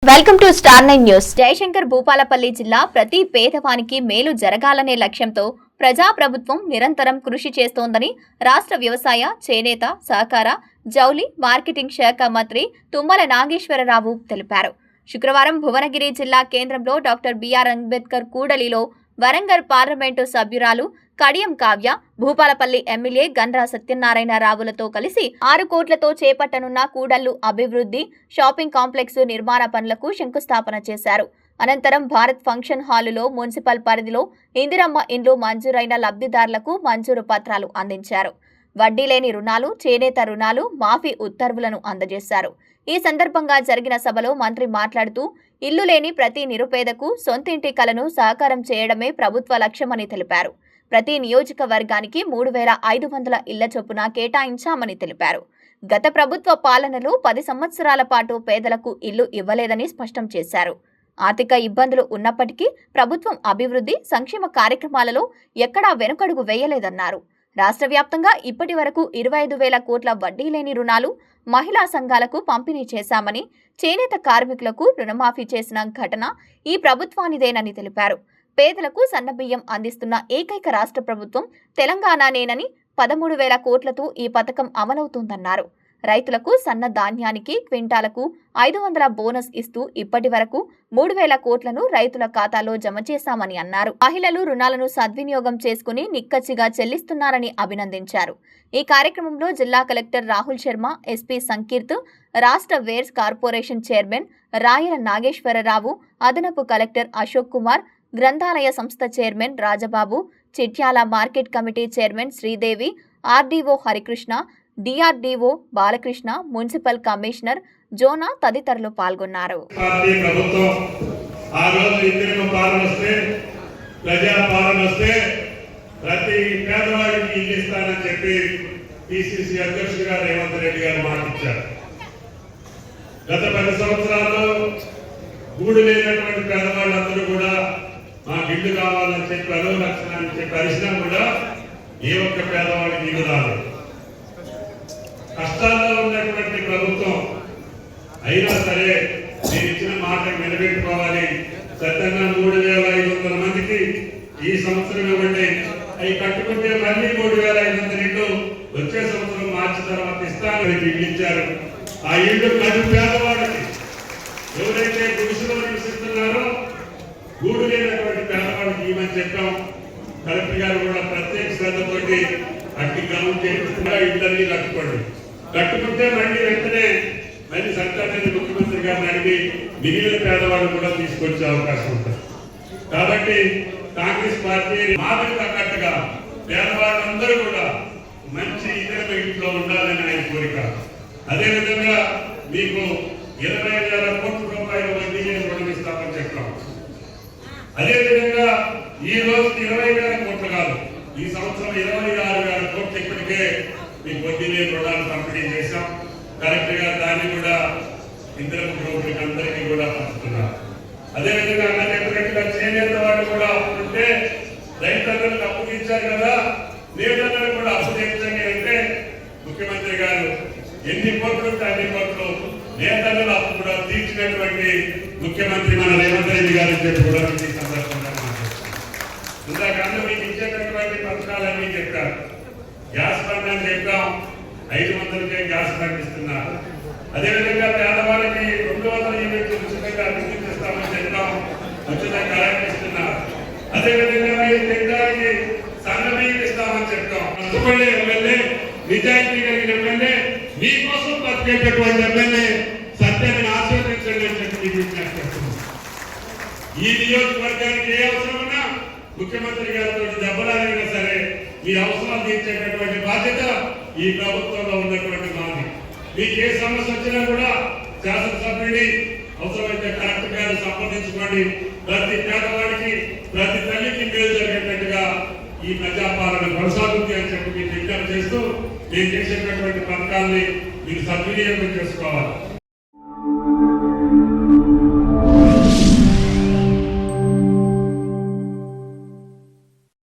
Welcome to star 9 news. Jayashankar Bhupalpally జిల్లా ప్రతి పేదవానికి మేలు జరగాలనే లక్ష్యంతో ప్రజాప్రభుత్వం నిరంతరం కృషి చేస్తోందని రాష్ట్ర వ్యవసాయ, చేనేత, సహకార, జౌలి, మార్కెటింగ్ శాఖ మంత్రి తుమ్మల నాగేశ్వరరావు తెలిపారు. శుక్రవారం భువనగిరి జిల్లా కేంద్రంలో డాక్టర్ బిఆర్ అంబేద్కర్ కూడలిలో వరంగల్ పార్లమెంటు సభ్యురాలు కడియం కావ్య, భూపాలపల్లి ఎమ్మెల్యే గండ్ర సత్యనారాయణ రావులతో కలిసి 6 కోట్లతో చేపట్టనున్న కూడళ్లు అభివృద్ధి షాపింగ్ కాంప్లెక్స్ నిర్మాణ పనులకు శంకుస్థాపన చేశారు. అనంతరం భారత్ ఫంక్షన్ హాలులో మున్సిపల్ పరిధిలో ఇందిరమ్మ ఇండ్లు మంజూరైన లబ్ధిదారులకు మంజూరు పత్రాలు అందించారు. వడ్డీ లేని రుణాలు, చేనేత రుణాలు మాఫీ ఉత్తర్వులను అందజేశారు. ఈ సందర్భంగా జరిగిన సభలో మంత్రి మాట్లాడుతూ ఇల్లు లేని ప్రతి నిరుపేదకు సొంతింటి కలను సాకారం చేయడమే ప్రభుత్వ లక్ష్యమని తెలిపారు. ప్రతి నియోజకవర్గానికి 3500 ఇళ్ల చొప్పున కేటాయించామని తెలిపారు. గత ప్రభుత్వ పాలనలో 10 సంవత్సరాల పాటు పేదలకు ఇల్లు ఇవ్వలేదని స్పష్టం చేశారు. ఆర్థిక ఇబ్బందులు ఉన్నప్పటికీ ప్రభుత్వం అభివృద్ధి, సంక్షేమ కార్యక్రమాలలో ఎక్కడా వెనుకడుగు వేయలేదన్నారు. రాష్ట్ర వ్యాప్తంగా ఇప్పటి వరకు 25,000 కోట్ల వడ్డీ లేని రుణాలు మహిళా సంఘాలకు పంపిణీ చేశామని, చేనేత కార్మికులకు రుణమాఫీ చేసిన ఘటన ఈ ప్రభుత్వానిదేనని తెలిపారు. పేదలకు సన్నబియ్యం అందిస్తున్న ఏకైక రాష్ట్ర ప్రభుత్వం తెలంగాణనేనని 13,000 కోట్లతో ఈ పథకం అమలవుతుందన్నారు. రైతులకు సన్న ధాన్యానికి క్వింటాలకు 500 బోనస్ ఇస్తూ ఇప్పటి వరకు 3,000 కోట్లను రైతుల ఖాతాలో జమ చేశామని అన్నారు. మహిళలు రుణాలను సద్వినియోగం చేసుకుని నిక్కచ్చిగా చెల్లిస్తున్నారని అభినందించారు. ఈ కార్యక్రమంలో జిల్లా కలెక్టర్ రాహుల్ శర్మ, ఎస్పీ సంకీర్త్, రాష్ట్ర wares corporation chairman Rayala Nageswara Rao, అదనపు కలెక్టర్ అశోక్ కుమార్, గ్రంథాలయ సంస్థ చైర్మన్ Rajababu, Chityala market committee chairman Sridevi, RDO Harikrishna, DRDO Balakrishna, municipal commissioner Jona తదితరులు పాల్గొన్నారు. గత 10 సంవత్సరాల్లో గూడు లేనటువంటి పేదవాళ్ళందరూ కూడా మాకు ఇల్లు కావాలని చెప్పి 10 లక్షలని చెప్పి అరిసినా కూడా ఏ ఒక్క పేదవాడికి ఇల్లు రాలేదు. కష్టాల్లో ఉన్నటువంటి ప్రభుత్వం అయినా సరే నేను ఇచ్చిన మాటను నిలబెట్టుకోవాలి, సత్యంగా 3,500 మందికి ఈ సంవత్సరం ఇవ్వండి, అవి కట్టుకుంటే మళ్ళీ 3,500 ఇళ్ళు వచ్చే సంవత్సరం మార్చి తర్వాత ఇస్తానని ఇల్లు ఇచ్చారు. ఆ ఇల్లు కడు పేదవాడికి ఎవరైతే గుడిసెలో నివసిస్తున్నారో గూడు లేనటువంటి పేదవాడికి ఇవ్వని చెప్పాం. కలెక్టర్ గారు కూడా ప్రత్యేక శ్రద్ధతోటి అట్టి గ్రౌండ్ చేస్తున్నా ఇళ్ళన్నీ కట్టుకుంటే మళ్ళీ వెంటనే మళ్ళీ సర్కారు ముఖ్యమంత్రి గారిని అడిగి మిగిలిన పేదవాళ్ళు కూడా తీసుకొచ్చే అవకాశం ఉంటుంది. కాబట్టి కాంగ్రెస్ పార్టీ మాటకు తగ్గట్టుగా పేదవాళ్ళందరూ కూడా మంచి ఇతర ఇంట్లో ఉండాలని ఆయన కోరిక. అదేవిధంగా మీకు 20,000 కోట్ల రూపాయల వడ్డీ రుణం ఇస్తామని చెప్పాం. అదేవిధంగా ఈ రోజు 20,000 కోట్లు కాదు, ఈ సంవత్సరం 26,000 కోట్లు ఇప్పటికే మీకు వడ్డీ లేని రుణాలు పంపిణీ చేశాం. కలెక్టర్ గారు దాన్ని కూడా ఇతర గ్రూపులకి అందరికీ కూడా పంచుతున్నారు. అదేవిధంగా అన్న చెప్పినట్టుగా చేనేత వాళ్ళు కూడా అప్పుడుంటే రైతులందరికీ అప్పు తీర్చారు కదా, నేతలందరూ కూడా అప్పు తీర్చండి అంటే ముఖ్యమంత్రి గారు ఎన్ని కోట్లు ఉంటే అన్ని కోట్లు నేతలు అప్పు కూడా తీర్చినటువంటి ముఖ్యమంత్రి మన రేవంత్ రెడ్డి గారు చెప్పి కూడా ఈ సందర్భంగా ఇందాక అందరూ మీకు ఇచ్చేటటువంటి పథకాలన్నీ చెప్పారు. గ్యాస్ బండ్ అని చెప్పాం, 500కే గ్యాస్ బండ్ ఇస్తున్నారు. అదేవిధంగా పేదవాళ్ళకి 200 యూనిట్లు ఉచితంగా విద్యుత్ ఇస్తామని చెప్పాం, ఉచితంగా కరెంట్ ఇస్తున్నారు. అదేవిధంగా మీరు తినడానికి సన్నబియ్యం ఇస్తామని చెప్పాం. ఎమ్మెల్యే, నిజాయితీ కలిగిన ఎమ్మెల్యే, మీకోసం బతికేటటువంటి ఎమ్మెల్యే సత్యాన్ని ఆశీర్వదించండి అని చెప్పి మీకు విజ్ఞప్తి చేస్తున్నాం. ఈ నియోజకవర్గానికి ఏ అవసరం ఉన్నా ముఖ్యమంత్రి గారితో దెబ్బలాడినా సరే మీ అవసరాలు తీర్చేటటువంటి బాధ్యత ఈ ప్రభుత్వంలో ఉన్నటువంటి మాది. మీకు ఏ సమస్య వచ్చినా కూడా శాసనసభ్యుడి అవసరమైతే కలెక్టర్ గారు సంప్రదించుకోండి. ప్రతి పేదవాడికి, ప్రతి తల్లికి మేలు జరిగేటట్టుగా ఈ ప్రజాపాలన కొనసాగుతుంది అని చెప్పి మీకు విజ్ఞప్తి చేస్తూ నేను చేసేటటువంటి పథకాన్ని మీరు సద్వినియోగం చేసుకోవాలి.